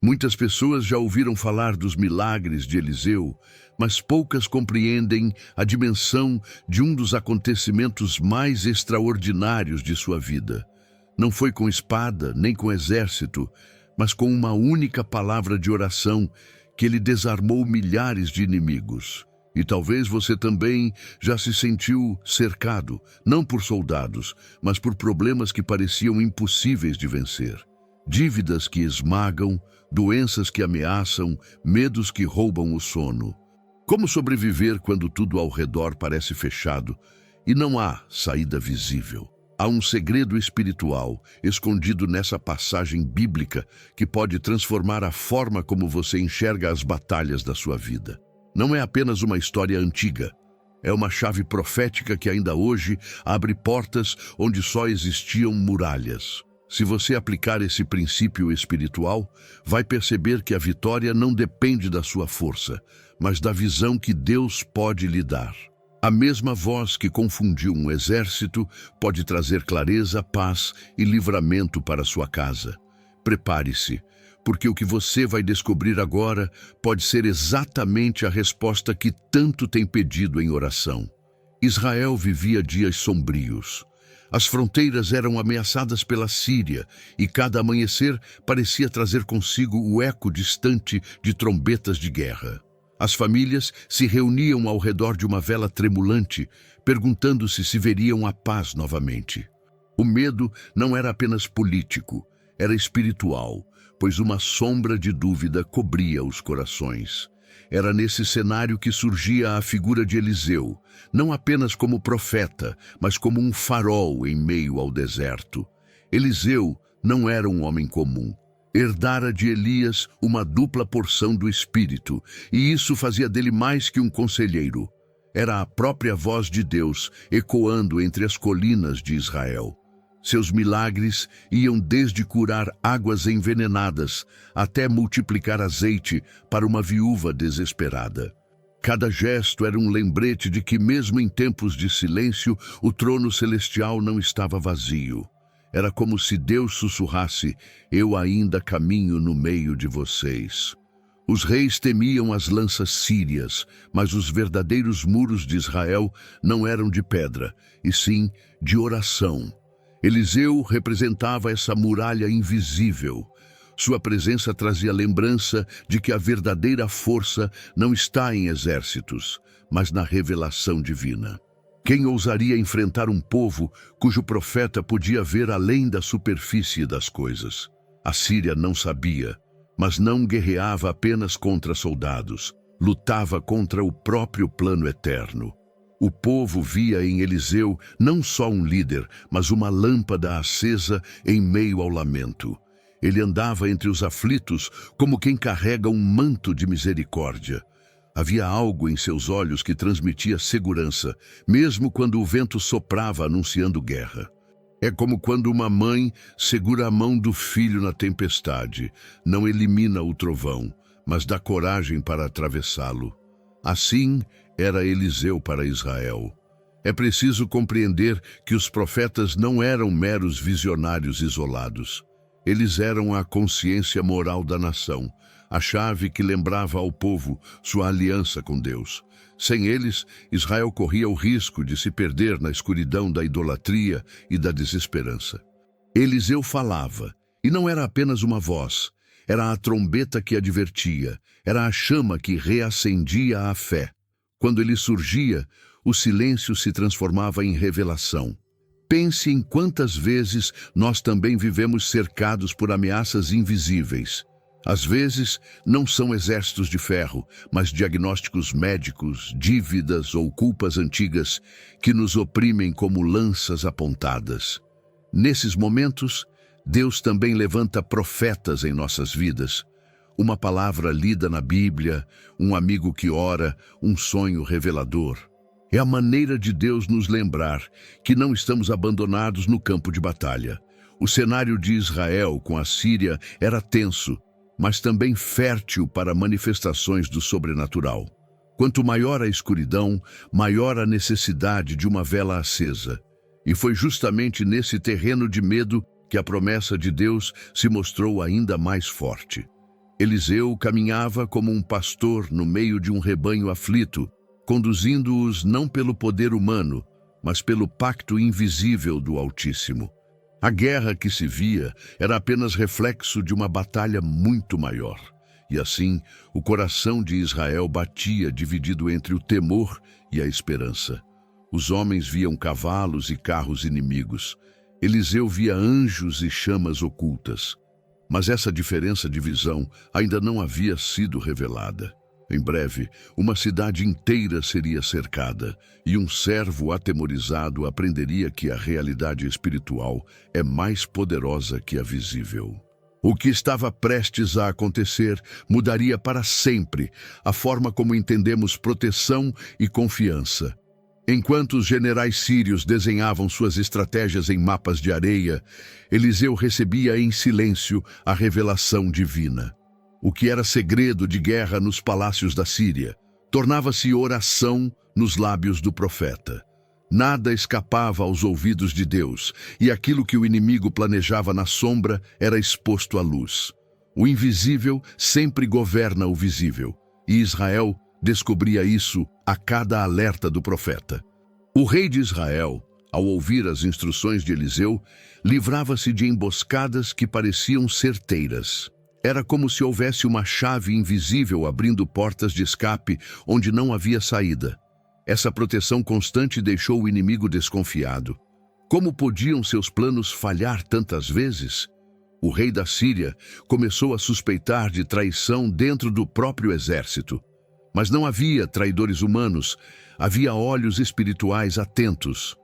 Muitas pessoas já ouviram falar dos milagres de Eliseu, mas poucas compreendem a dimensão de um dos acontecimentos mais extraordinários de sua vida. Não foi com espada, nem com exército, mas com uma única palavra de oração que ele desarmou milhares de inimigos. E talvez você também já se sentiu cercado, não por soldados, mas por problemas que pareciam impossíveis de vencer. Dívidas que esmagam, doenças que ameaçam, medos que roubam o sono. Como sobreviver quando tudo ao redor parece fechado e não há saída visível? Há um segredo espiritual escondido nessa passagem bíblica que pode transformar a forma como você enxerga as batalhas da sua vida. Não é apenas uma história antiga. É uma chave profética que ainda hoje abre portas onde só existiam muralhas. Se você aplicar esse princípio espiritual, vai perceber que a vitória não depende da sua força, mas da visão que Deus pode lhe dar. A mesma voz que confundiu um exército pode trazer clareza, paz e livramento para sua casa. Prepare-se, porque o que você vai descobrir agora pode ser exatamente a resposta que tanto tem pedido em oração. Israel vivia dias sombrios. As fronteiras eram ameaçadas pela Síria e cada amanhecer parecia trazer consigo o eco distante de trombetas de guerra. As famílias se reuniam ao redor de uma vela tremulante, perguntando-se se veriam a paz novamente. O medo não era apenas político, era espiritual, pois uma sombra de dúvida cobria os corações. Era nesse cenário que surgia a figura de Eliseu, não apenas como profeta, mas como um farol em meio ao deserto. Eliseu não era um homem comum. Herdara de Elias uma dupla porção do Espírito, e isso fazia dele mais que um conselheiro. Era a própria voz de Deus ecoando entre as colinas de Israel. Seus milagres iam desde curar águas envenenadas até multiplicar azeite para uma viúva desesperada. Cada gesto era um lembrete de que, mesmo em tempos de silêncio, o trono celestial não estava vazio. Era como se Deus sussurrasse: "Eu ainda caminho no meio de vocês." Os reis temiam as lanças sírias, mas os verdadeiros muros de Israel não eram de pedra, e sim de oração. Eliseu representava essa muralha invisível. Sua presença trazia lembrança de que a verdadeira força não está em exércitos, mas na revelação divina. Quem ousaria enfrentar um povo cujo profeta podia ver além da superfície das coisas? A Síria não sabia, mas não guerreava apenas contra soldados, lutava contra o próprio plano eterno. O povo via em Eliseu não só um líder, mas uma lâmpada acesa em meio ao lamento. Ele andava entre os aflitos como quem carrega um manto de misericórdia. Havia algo em seus olhos que transmitia segurança, mesmo quando o vento soprava anunciando guerra. É como quando uma mãe segura a mão do filho na tempestade, não elimina o trovão, mas dá coragem para atravessá-lo. Assim era Eliseu para Israel. É preciso compreender que os profetas não eram meros visionários isolados. Eles eram a consciência moral da nação, a chave que lembrava ao povo sua aliança com Deus. Sem eles, Israel corria o risco de se perder na escuridão da idolatria e da desesperança. Eliseu falava, e não era apenas uma voz, era a trombeta que advertia, era a chama que reacendia a fé. Quando ele surgia, o silêncio se transformava em revelação. Pense em quantas vezes nós também vivemos cercados por ameaças invisíveis. Às vezes, não são exércitos de ferro, mas diagnósticos médicos, dívidas ou culpas antigas que nos oprimem como lanças apontadas. Nesses momentos, Deus também levanta profetas em nossas vidas. Uma palavra lida na Bíblia, um amigo que ora, um sonho revelador. É a maneira de Deus nos lembrar que não estamos abandonados no campo de batalha. O cenário de Israel com a Síria era tenso, mas também fértil para manifestações do sobrenatural. Quanto maior a escuridão, maior a necessidade de uma vela acesa. E foi justamente nesse terreno de medo que a promessa de Deus se mostrou ainda mais forte. Eliseu caminhava como um pastor no meio de um rebanho aflito, conduzindo-os não pelo poder humano, mas pelo pacto invisível do Altíssimo. A guerra que se via era apenas reflexo de uma batalha muito maior. E assim, o coração de Israel batia dividido entre o temor e a esperança. Os homens viam cavalos e carros inimigos. Eliseu via anjos e chamas ocultas. Mas essa diferença de visão ainda não havia sido revelada. Em breve, uma cidade inteira seria cercada, e um servo atemorizado aprenderia que a realidade espiritual é mais poderosa que a visível. O que estava prestes a acontecer mudaria para sempre a forma como entendemos proteção e confiança. Enquanto os generais sírios desenhavam suas estratégias em mapas de areia, Eliseu recebia em silêncio a revelação divina. O que era segredo de guerra nos palácios da Síria tornava-se oração nos lábios do profeta. Nada escapava aos ouvidos de Deus, e aquilo que o inimigo planejava na sombra era exposto à luz. O invisível sempre governa o visível, e Israel descobria isso a cada alerta do profeta. O rei de Israel, ao ouvir as instruções de Eliseu, livrava-se de emboscadas que pareciam certeiras. Era como se houvesse uma chave invisível abrindo portas de escape onde não havia saída. Essa proteção constante deixou o inimigo desconfiado. Como podiam seus planos falhar tantas vezes? O rei da Síria começou a suspeitar de traição dentro do próprio exército. Mas não havia traidores humanos, havia olhos espirituais atentos.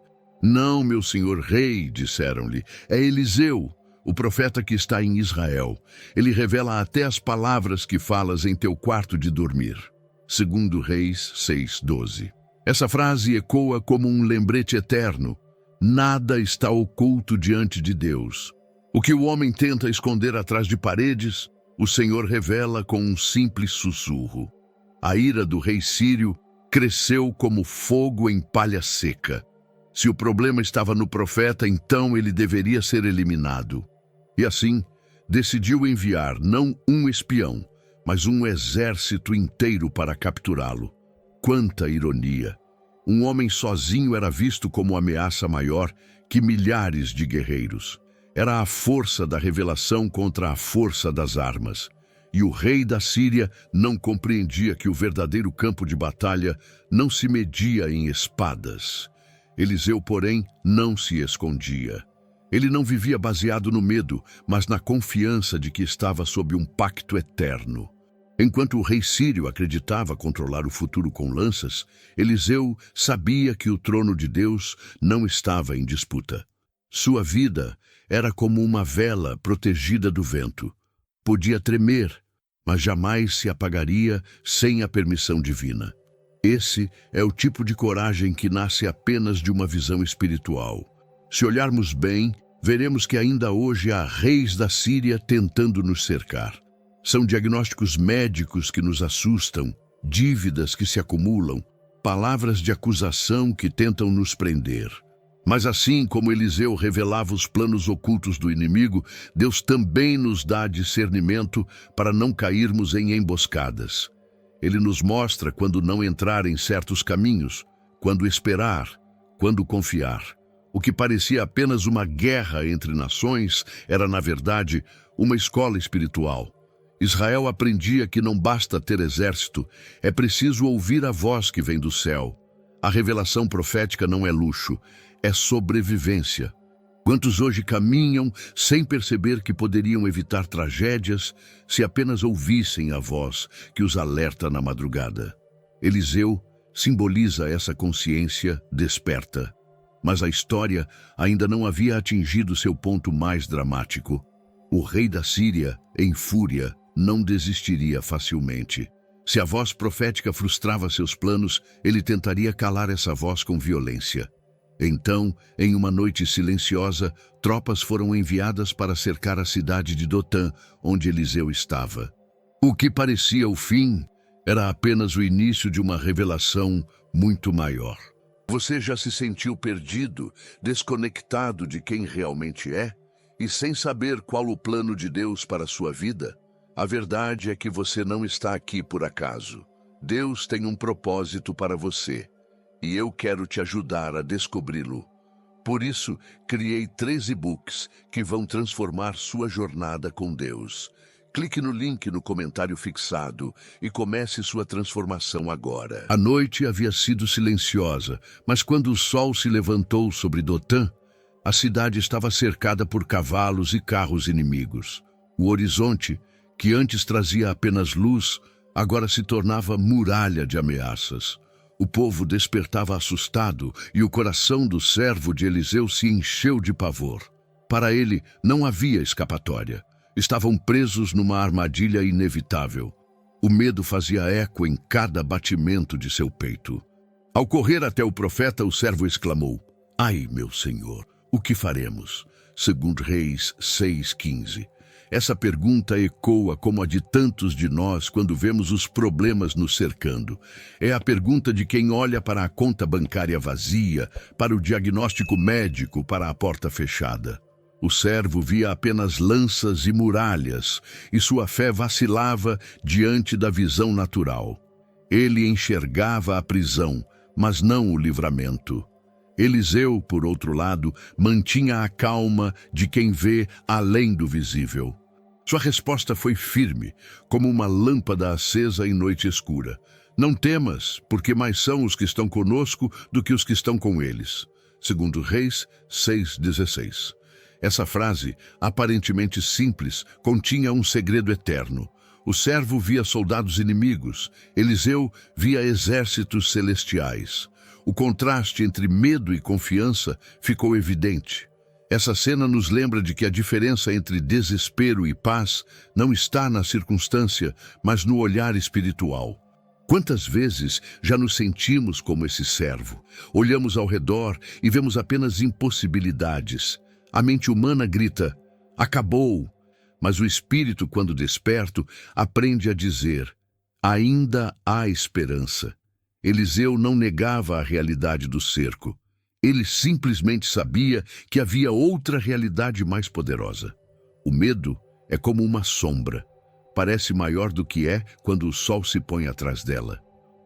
Não, meu senhor rei, disseram-lhe, é Eliseu, o profeta que está em Israel. Ele revela até as palavras que falas em teu quarto de dormir. 2 Reis 6:12. Essa frase ecoa como um lembrete eterno. Nada está oculto diante de Deus. O que o homem tenta esconder atrás de paredes, o Senhor revela com um simples sussurro. A ira do rei sírio cresceu como fogo em palha seca. Se o problema estava no profeta, então ele deveria ser eliminado. E assim, decidiu enviar não um espião, mas um exército inteiro para capturá-lo. Quanta ironia! Um homem sozinho era visto como ameaça maior que milhares de guerreiros. Era a força da revelação contra a força das armas. E o rei da Síria não compreendia que o verdadeiro campo de batalha não se media em espadas. Eliseu, porém, não se escondia. Ele não vivia baseado no medo, mas na confiança de que estava sob um pacto eterno. Enquanto o rei sírio acreditava controlar o futuro com lanças, Eliseu sabia que o trono de Deus não estava em disputa. Sua vida era como uma vela protegida do vento. Podia tremer, mas jamais se apagaria sem a permissão divina. Esse é o tipo de coragem que nasce apenas de uma visão espiritual. Se olharmos bem, veremos que ainda hoje há reis da Síria tentando nos cercar. São diagnósticos médicos que nos assustam, dívidas que se acumulam, palavras de acusação que tentam nos prender. Mas assim como Eliseu revelava os planos ocultos do inimigo, Deus também nos dá discernimento para não cairmos em emboscadas. Ele nos mostra quando não entrar em certos caminhos, quando esperar, quando confiar. O que parecia apenas uma guerra entre nações era, na verdade, uma escola espiritual. Israel aprendia que não basta ter exército, é preciso ouvir a voz que vem do céu. A revelação profética não é luxo, é sobrevivência. Quantos hoje caminham sem perceber que poderiam evitar tragédias se apenas ouvissem a voz que os alerta na madrugada? Eliseu simboliza essa consciência desperta. Mas a história ainda não havia atingido seu ponto mais dramático. O rei da Síria, em fúria, não desistiria facilmente. Se a voz profética frustrava seus planos, ele tentaria calar essa voz com violência. Então, em uma noite silenciosa, tropas foram enviadas para cercar a cidade de Dotã, onde Eliseu estava. O que parecia o fim era apenas o início de uma revelação muito maior. Você já se sentiu perdido, desconectado de quem realmente é, e sem saber qual o plano de Deus para a sua vida? A verdade é que você não está aqui por acaso. Deus tem um propósito para você, e eu quero te ajudar a descobri-lo. Por isso, criei 3 e-books que vão transformar sua jornada com Deus. Clique no link no comentário fixado e comece sua transformação agora. A noite havia sido silenciosa, mas quando o sol se levantou sobre Dotã, a cidade estava cercada por cavalos e carros inimigos. O horizonte, que antes trazia apenas luz, agora se tornava muralha de ameaças. O povo despertava assustado e o coração do servo de Eliseu se encheu de pavor. Para ele, não havia escapatória. Estavam presos numa armadilha inevitável. O medo fazia eco em cada batimento de seu peito. Ao correr até o profeta, o servo exclamou: "Ai, meu senhor, o que faremos?" Segundo Reis 6:15. Essa pergunta ecoa como a de tantos de nós quando vemos os problemas nos cercando. É a pergunta de quem olha para a conta bancária vazia, para o diagnóstico médico, para a porta fechada. O servo via apenas lanças e muralhas, e sua fé vacilava diante da visão natural. Ele enxergava a prisão, mas não o livramento. Eliseu, por outro lado, mantinha a calma de quem vê além do visível. Sua resposta foi firme, como uma lâmpada acesa em noite escura. "Não temas, porque mais são os que estão conosco do que os que estão com eles." Segundo Reis 6:16. Essa frase, aparentemente simples, continha um segredo eterno. O servo via soldados inimigos, Eliseu via exércitos celestiais. O contraste entre medo e confiança ficou evidente. Essa cena nos lembra de que a diferença entre desespero e paz não está na circunstância, mas no olhar espiritual. Quantas vezes já nos sentimos como esse servo? Olhamos ao redor e vemos apenas impossibilidades. A mente humana grita: "Acabou!" Mas o espírito, quando desperto, aprende a dizer: "Ainda há esperança." Eliseu não negava a realidade do cerco. Ele simplesmente sabia que havia outra realidade mais poderosa. O medo é como uma sombra. Parece maior do que é quando o sol se põe atrás dela.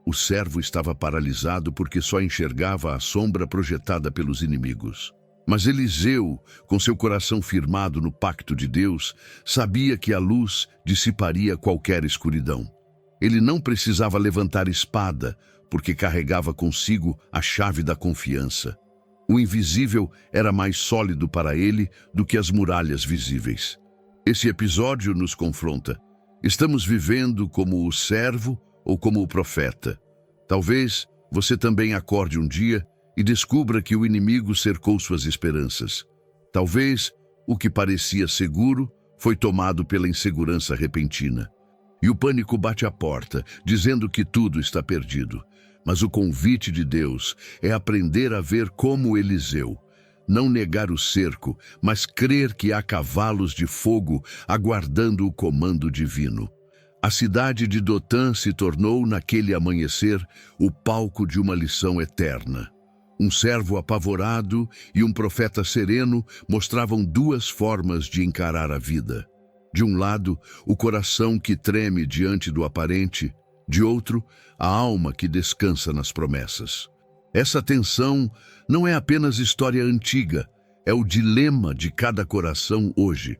O servo estava paralisado porque só enxergava a sombra projetada pelos inimigos. Mas Eliseu, com seu coração firmado no pacto de Deus, sabia que a luz dissiparia qualquer escuridão. Ele não precisava levantar espada, porque carregava consigo a chave da confiança. O invisível era mais sólido para ele do que as muralhas visíveis. Esse episódio nos confronta. Estamos vivendo como o servo ou como o profeta? Talvez você também acorde um dia e descubra que o inimigo cercou suas esperanças. Talvez o que parecia seguro foi tomado pela insegurança repentina. E o pânico bate à porta, dizendo que tudo está perdido. Mas o convite de Deus é aprender a ver como Eliseu. Não negar o cerco, mas crer que há cavalos de fogo aguardando o comando divino. A cidade de Dotã se tornou, naquele amanhecer, o palco de uma lição eterna. Um servo apavorado e um profeta sereno mostravam 2 formas de encarar a vida. De um lado, o coração que treme diante do aparente, de outro, a alma que descansa nas promessas. Essa tensão não é apenas história antiga, é o dilema de cada coração hoje.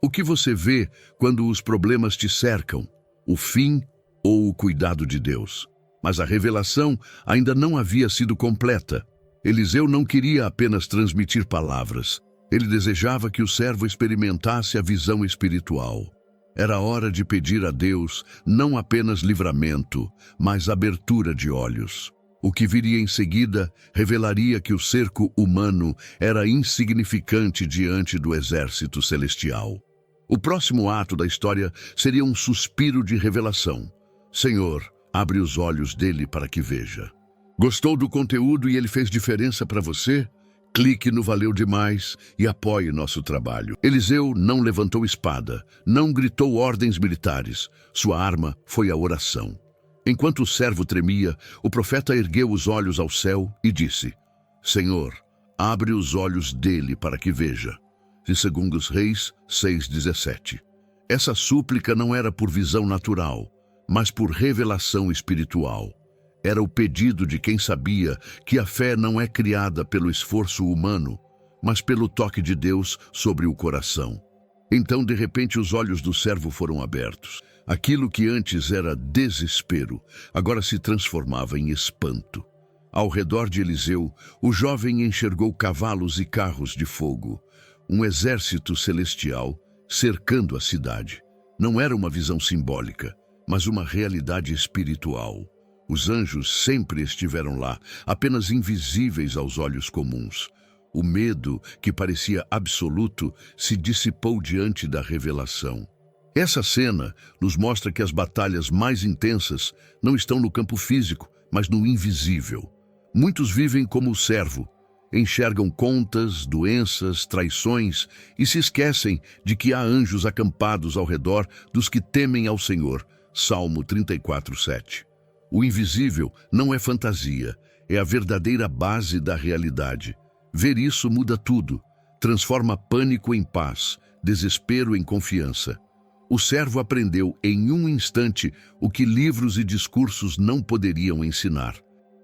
O que você vê quando os problemas te cercam? O fim ou o cuidado de Deus? Mas a revelação ainda não havia sido completa. Eliseu não queria apenas transmitir palavras. Ele desejava que o servo experimentasse a visão espiritual. Era hora de pedir a Deus não apenas livramento, mas abertura de olhos. O que viria em seguida revelaria que o cerco humano era insignificante diante do exército celestial. O próximo ato da história seria um suspiro de revelação. Senhor, abre os olhos dele para que veja. Gostou do conteúdo e ele fez diferença para você? Clique no Valeu Demais e apoie nosso trabalho. Eliseu não levantou espada, não gritou ordens militares. Sua arma foi a oração. Enquanto o servo tremia, o profeta ergueu os olhos ao céu e disse: Senhor, abre os olhos dele para que veja. De 2 Reis 6:17. Essa súplica não era por visão natural, mas por revelação espiritual. Era o pedido de quem sabia que a fé não é criada pelo esforço humano, mas pelo toque de Deus sobre o coração. Então, de repente, os olhos do servo foram abertos. Aquilo que antes era desespero, agora se transformava em espanto. Ao redor de Eliseu, o jovem enxergou cavalos e carros de fogo, um exército celestial cercando a cidade. Não era uma visão simbólica, mas uma realidade espiritual. Os anjos sempre estiveram lá, apenas invisíveis aos olhos comuns. O medo, que parecia absoluto, se dissipou diante da revelação. Essa cena nos mostra que as batalhas mais intensas não estão no campo físico, mas no invisível. Muitos vivem como o servo, enxergam contas, doenças, traições e se esquecem de que há anjos acampados ao redor dos que temem ao Senhor. Salmo 34:7. O invisível não é fantasia, é a verdadeira base da realidade. Ver isso muda tudo, transforma pânico em paz, desespero em confiança. O servo aprendeu em um instante o que livros e discursos não poderiam ensinar.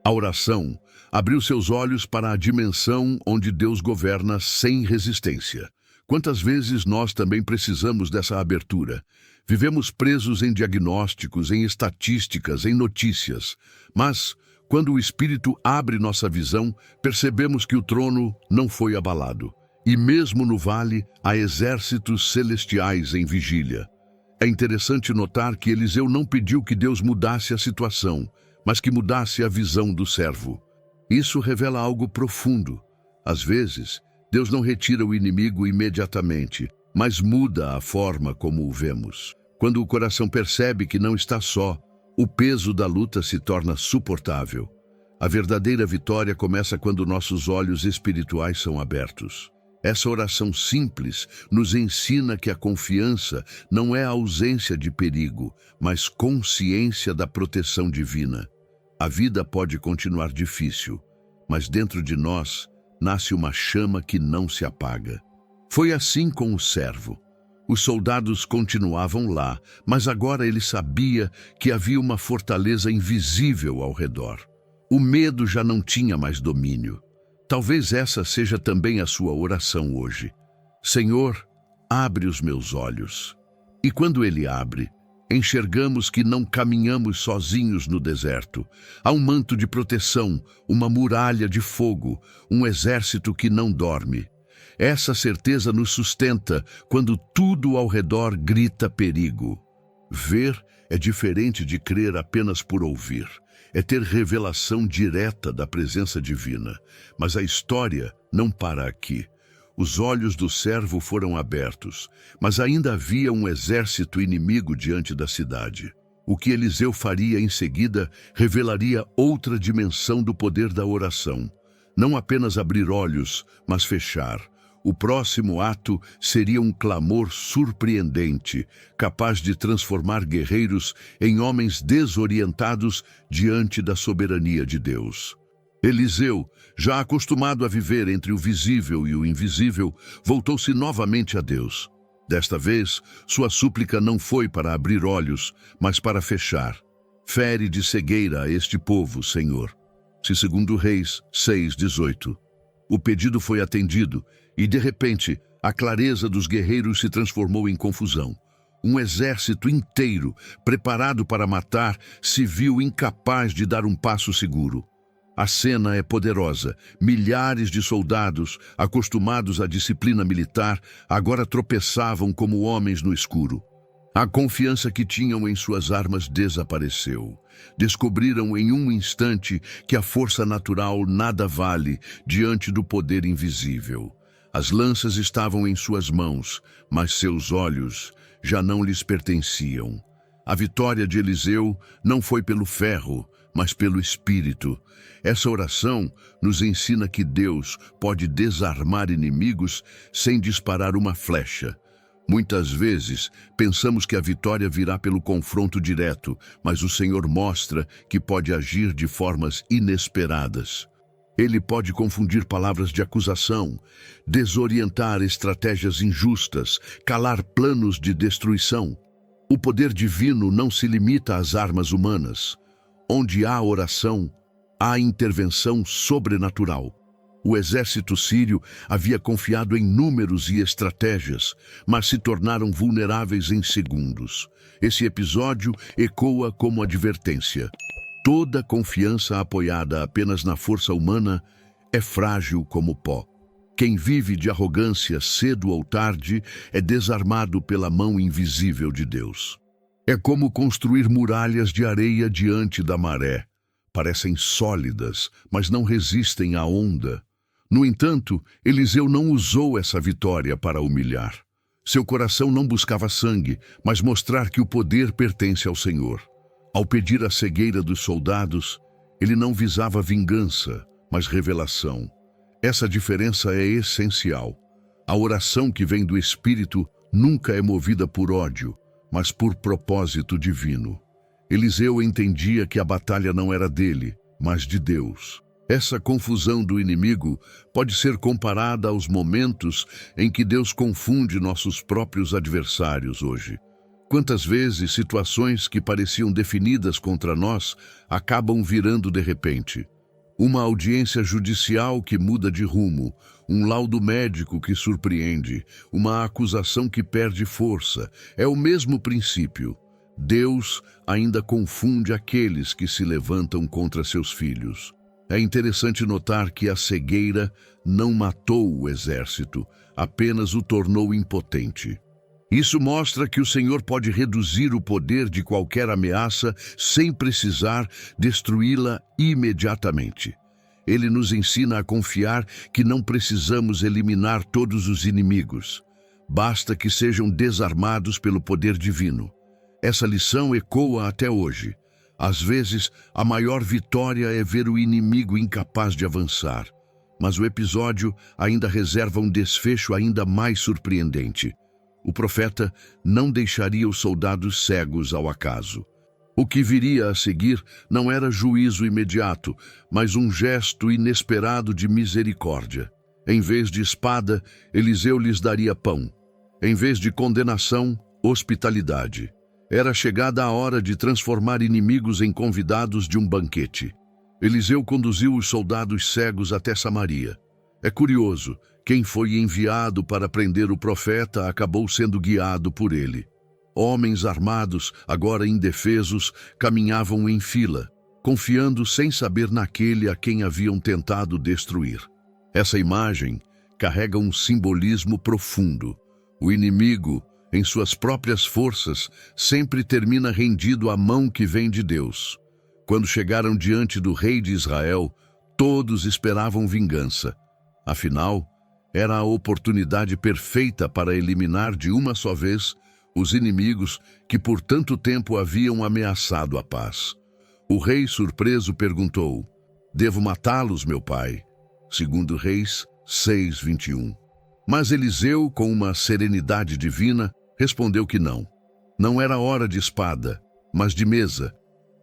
A oração abriu seus olhos para a dimensão onde Deus governa sem resistência. Quantas vezes nós também precisamos dessa abertura? Vivemos presos em diagnósticos, em estatísticas, em notícias. Mas, quando o Espírito abre nossa visão, percebemos que o trono não foi abalado. E mesmo no vale, há exércitos celestiais em vigília. É interessante notar que Eliseu não pediu que Deus mudasse a situação, mas que mudasse a visão do servo. Isso revela algo profundo. Às vezes, Deus não retira o inimigo imediatamente, mas muda a forma como o vemos. Quando o coração percebe que não está só, o peso da luta se torna suportável. A verdadeira vitória começa quando nossos olhos espirituais são abertos. Essa oração simples nos ensina que a confiança não é a ausência de perigo, mas consciência da proteção divina. A vida pode continuar difícil, mas dentro de nós nasce uma chama que não se apaga. Foi assim com o servo. Os soldados continuavam lá, mas agora ele sabia que havia uma fortaleza invisível ao redor. O medo já não tinha mais domínio. Talvez essa seja também a sua oração hoje. Senhor, abre os meus olhos. E quando ele abre, enxergamos que não caminhamos sozinhos no deserto. Há um manto de proteção, uma muralha de fogo, um exército que não dorme. Essa certeza nos sustenta quando tudo ao redor grita perigo. Ver é diferente de crer apenas por ouvir. É ter revelação direta da presença divina. Mas a história não para aqui. Os olhos do servo foram abertos, mas ainda havia um exército inimigo diante da cidade. O que Eliseu faria em seguida revelaria outra dimensão do poder da oração. Não apenas abrir olhos, mas fechar. O próximo ato seria um clamor surpreendente, capaz de transformar guerreiros em homens desorientados diante da soberania de Deus. Eliseu, já acostumado a viver entre o visível e o invisível, voltou-se novamente a Deus. Desta vez, sua súplica não foi para abrir olhos, mas para fechar. Fere de cegueira a este povo, Senhor. Se 2 Reis 6:18. O pedido foi atendido e, de repente, a clareza dos guerreiros se transformou em confusão. Um exército inteiro, preparado para matar, se viu incapaz de dar um passo seguro. A cena é poderosa. Milhares de soldados, acostumados à disciplina militar, agora tropeçavam como homens no escuro. A confiança que tinham em suas armas desapareceu. Descobriram em um instante que a força natural nada vale diante do poder invisível. As lanças estavam em suas mãos, mas seus olhos já não lhes pertenciam. A vitória de Eliseu não foi pelo ferro, mas pelo Espírito. Essa oração nos ensina que Deus pode desarmar inimigos sem disparar uma flecha. Muitas vezes, pensamos que a vitória virá pelo confronto direto, mas o Senhor mostra que pode agir de formas inesperadas. Ele pode confundir palavras de acusação, desorientar estratégias injustas, calar planos de destruição. O poder divino não se limita às armas humanas. Onde há oração, há intervenção sobrenatural. O exército sírio havia confiado em números e estratégias, mas se tornaram vulneráveis em segundos. Esse episódio ecoa como advertência. Toda confiança apoiada apenas na força humana é frágil como pó. Quem vive de arrogância cedo ou tarde é desarmado pela mão invisível de Deus. É como construir muralhas de areia diante da maré. Parecem sólidas, mas não resistem à onda. No entanto, Eliseu não usou essa vitória para humilhar. Seu coração não buscava sangue, mas mostrar que o poder pertence ao Senhor. Ao pedir a cegueira dos soldados, ele não visava vingança, mas revelação. Essa diferença é essencial. A oração que vem do Espírito nunca é movida por ódio, mas por propósito divino. Eliseu entendia que a batalha não era dele, mas de Deus. Essa confusão do inimigo pode ser comparada aos momentos em que Deus confunde nossos próprios adversários hoje. Quantas vezes situações que pareciam definidas contra nós acabam virando de repente? Uma audiência judicial que muda de rumo, um laudo médico que surpreende, uma acusação que perde força. É o mesmo princípio. Deus ainda confunde aqueles que se levantam contra seus filhos. É interessante notar que a cegueira não matou o exército, apenas o tornou impotente. Isso mostra que o Senhor pode reduzir o poder de qualquer ameaça sem precisar destruí-la imediatamente. Ele nos ensina a confiar que não precisamos eliminar todos os inimigos. Basta que sejam desarmados pelo poder divino. Essa lição ecoa até hoje. Às vezes, a maior vitória é ver o inimigo incapaz de avançar. Mas o episódio ainda reserva um desfecho ainda mais surpreendente. O profeta não deixaria os soldados cegos ao acaso. O que viria a seguir não era juízo imediato, mas um gesto inesperado de misericórdia. Em vez de espada, Eliseu lhes daria pão. Em vez de condenação, hospitalidade. Era chegada a hora de transformar inimigos em convidados de um banquete. Eliseu conduziu os soldados cegos até Samaria. É curioso, quem foi enviado para prender o profeta acabou sendo guiado por ele. Homens armados, agora indefesos, caminhavam em fila, confiando sem saber naquele a quem haviam tentado destruir. Essa imagem carrega um simbolismo profundo. O inimigo, em suas próprias forças, sempre termina rendido à mão que vem de Deus. Quando chegaram diante do rei de Israel, todos esperavam vingança. Afinal, era a oportunidade perfeita para eliminar de uma só vez os inimigos que por tanto tempo haviam ameaçado a paz. O rei, surpreso, perguntou: "Devo matá-los, meu pai?" Segundo Reis 6:21. Mas Eliseu, com uma serenidade divina, respondeu que não. Não era hora de espada, mas de mesa.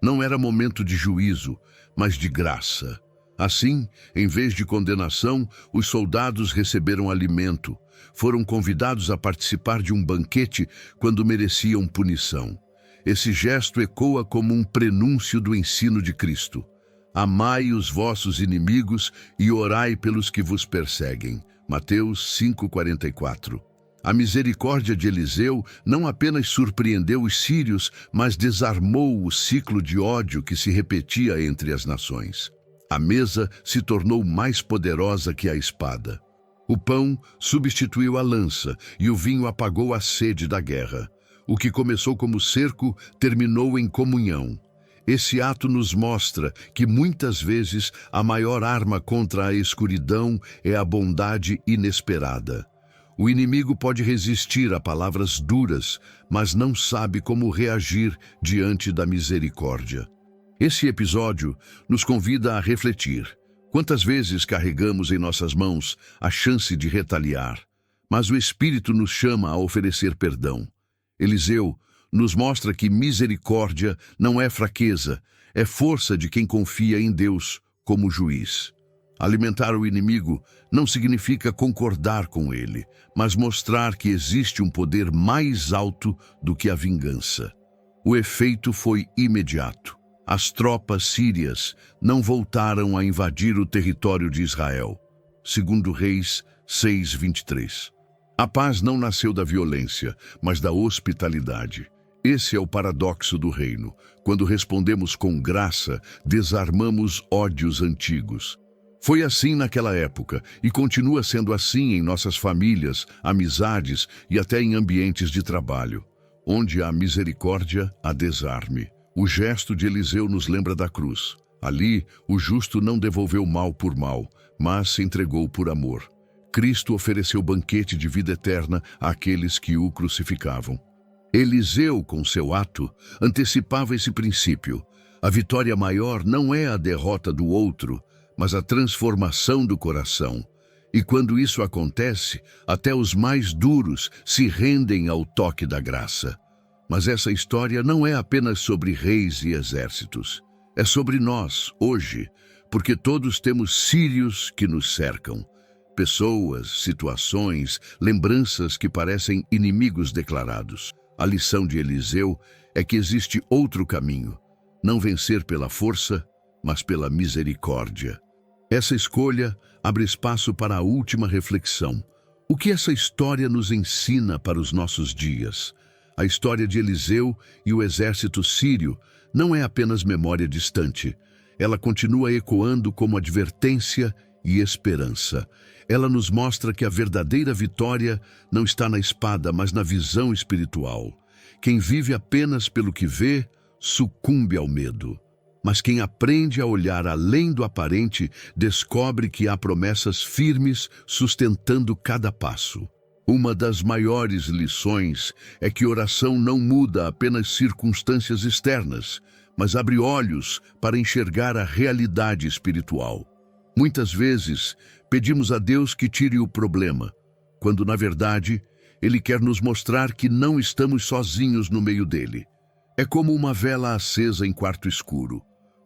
Não era momento de juízo, mas de graça. Assim, em vez de condenação, os soldados receberam alimento. Foram convidados a participar de um banquete quando mereciam punição. Esse gesto ecoa como um prenúncio do ensino de Cristo. Amai os vossos inimigos e orai pelos que vos perseguem. Mateus 5:44. A misericórdia de Eliseu não apenas surpreendeu os sírios, mas desarmou o ciclo de ódio que se repetia entre as nações. A mesa se tornou mais poderosa que a espada. O pão substituiu a lança e o vinho apagou a sede da guerra. O que começou como cerco terminou em comunhão. Esse ato nos mostra que muitas vezes a maior arma contra a escuridão é a bondade inesperada. O inimigo pode resistir a palavras duras, mas não sabe como reagir diante da misericórdia. Esse episódio nos convida a refletir. Quantas vezes carregamos em nossas mãos a chance de retaliar, mas o Espírito nos chama a oferecer perdão. Eliseu nos mostra que misericórdia não é fraqueza, é força de quem confia em Deus como juiz. Alimentar o inimigo não significa concordar com ele, mas mostrar que existe um poder mais alto do que a vingança. O efeito foi imediato. As tropas sírias não voltaram a invadir o território de Israel. Segundo Reis 6:23. A paz não nasceu da violência, mas da hospitalidade. Esse é o paradoxo do reino. Quando respondemos com graça, desarmamos ódios antigos. Foi assim naquela época e continua sendo assim em nossas famílias, amizades e até em ambientes de trabalho. Onde há misericórdia, há desarme. O gesto de Eliseu nos lembra da cruz. Ali, o justo não devolveu mal por mal, mas se entregou por amor. Cristo ofereceu banquete de vida eterna àqueles que o crucificavam. Eliseu, com seu ato, antecipava esse princípio. A vitória maior não é a derrota do outro, mas a transformação do coração. E quando isso acontece, até os mais duros se rendem ao toque da graça. Mas essa história não é apenas sobre reis e exércitos. É sobre nós, hoje, porque todos temos sírios que nos cercam. Pessoas, situações, lembranças que parecem inimigos declarados. A lição de Eliseu é que existe outro caminho. Não vencer pela força, mas pela misericórdia. Essa escolha abre espaço para a última reflexão. O que essa história nos ensina para os nossos dias? A história de Eliseu e o exército sírio não é apenas memória distante. Ela continua ecoando como advertência e esperança. Ela nos mostra que a verdadeira vitória não está na espada, mas na visão espiritual. Quem vive apenas pelo que vê, sucumbe ao medo. Mas quem aprende a olhar além do aparente, descobre que há promessas firmes sustentando cada passo. Uma das maiores lições é que oração não muda apenas circunstâncias externas, mas abre olhos para enxergar a realidade espiritual. Muitas vezes, pedimos a Deus que tire o problema, quando, na verdade, Ele quer nos mostrar que não estamos sozinhos no meio dele. É como uma vela acesa em quarto escuro.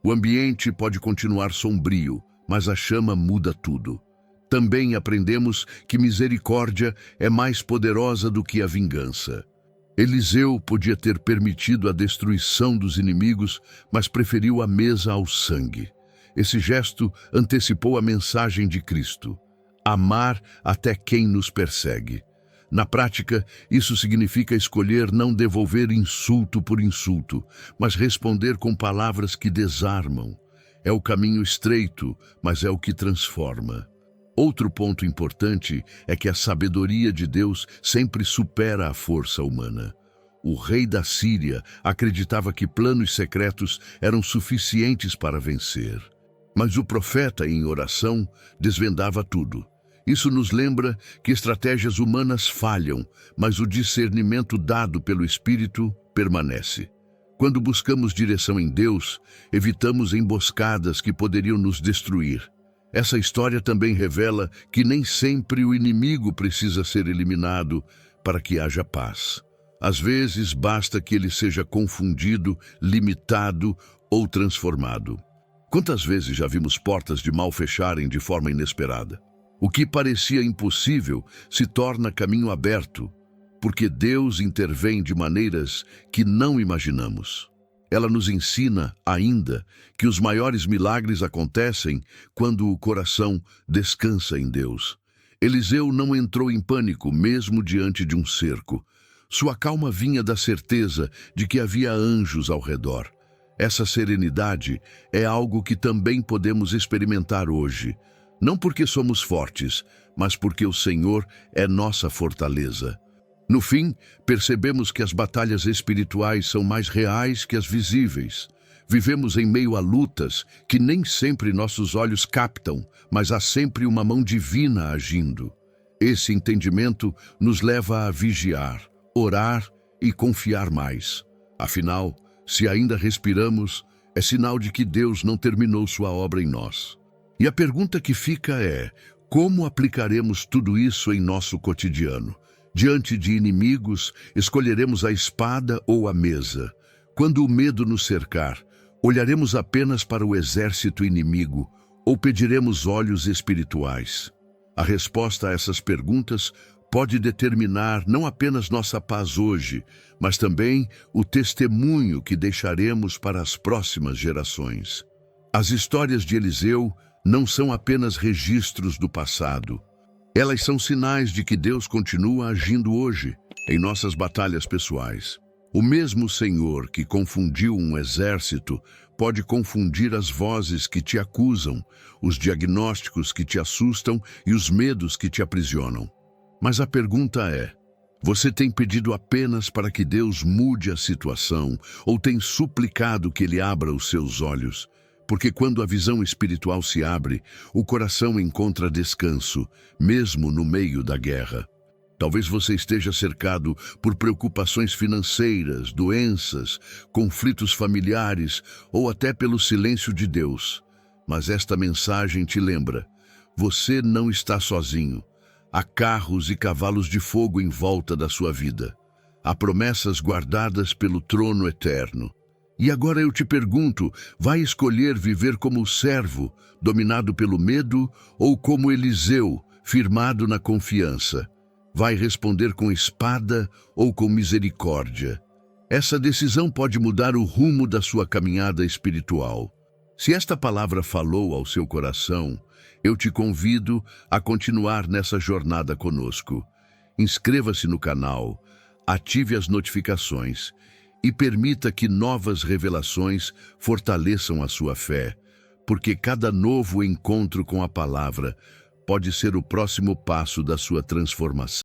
O ambiente pode continuar sombrio, mas a chama muda tudo. Também aprendemos que misericórdia é mais poderosa do que a vingança. Eliseu podia ter permitido a destruição dos inimigos, mas preferiu a mesa ao sangue. Esse gesto antecipou a mensagem de Cristo: amar até quem nos persegue. Na prática, isso significa escolher não devolver insulto por insulto, mas responder com palavras que desarmam. É o caminho estreito, mas é o que transforma. Outro ponto importante é que a sabedoria de Deus sempre supera a força humana. O rei da Síria acreditava que planos secretos eram suficientes para vencer. Mas o profeta, em oração, desvendava tudo. Isso nos lembra que estratégias humanas falham, mas o discernimento dado pelo Espírito permanece. Quando buscamos direção em Deus, evitamos emboscadas que poderiam nos destruir. Essa história também revela que nem sempre o inimigo precisa ser eliminado para que haja paz. Às vezes, basta que ele seja confundido, limitado ou transformado. Quantas vezes já vimos portas de mal fecharem de forma inesperada? O que parecia impossível se torna caminho aberto, porque Deus intervém de maneiras que não imaginamos. Ela nos ensina, ainda, que os maiores milagres acontecem quando o coração descansa em Deus. Eliseu não entrou em pânico, mesmo diante de um cerco. Sua calma vinha da certeza de que havia anjos ao redor. Essa serenidade é algo que também podemos experimentar hoje. Não porque somos fortes, mas porque o Senhor é nossa fortaleza. No fim, percebemos que as batalhas espirituais são mais reais que as visíveis. Vivemos em meio a lutas que nem sempre nossos olhos captam, mas há sempre uma mão divina agindo. Esse entendimento nos leva a vigiar, orar e confiar mais. Afinal, se ainda respiramos, é sinal de que Deus não terminou sua obra em nós. E a pergunta que fica é: como aplicaremos tudo isso em nosso cotidiano? Diante de inimigos, escolheremos a espada ou a mesa? Quando o medo nos cercar, olharemos apenas para o exército inimigo Ou pediremos olhos espirituais? A resposta a essas perguntas pode determinar não apenas nossa paz hoje, mas também o testemunho que deixaremos para as próximas gerações. As histórias de Eliseu não são apenas registros do passado. Elas são sinais de que Deus continua agindo hoje, em nossas batalhas pessoais. O mesmo Senhor que confundiu um exército pode confundir as vozes que te acusam, os diagnósticos que te assustam e os medos que te aprisionam. Mas a pergunta é: você tem pedido apenas para que Deus mude a situação ou tem suplicado que Ele abra os seus olhos? Porque quando a visão espiritual se abre, o coração encontra descanso, mesmo no meio da guerra. Talvez você esteja cercado por preocupações financeiras, doenças, conflitos familiares ou até pelo silêncio de Deus. Mas esta mensagem te lembra: você não está sozinho. Há carros e cavalos de fogo em volta da sua vida. Há promessas guardadas pelo trono eterno. E agora eu te pergunto, vai escolher viver como servo, dominado pelo medo, ou como Eliseu, firmado na confiança? Vai responder com espada ou com misericórdia? Essa decisão pode mudar o rumo da sua caminhada espiritual. Se esta palavra falou ao seu coração, eu te convido a continuar nessa jornada conosco. Inscreva-se no canal, ative as notificações e permita que novas revelações fortaleçam a sua fé, porque cada novo encontro com a palavra pode ser o próximo passo da sua transformação.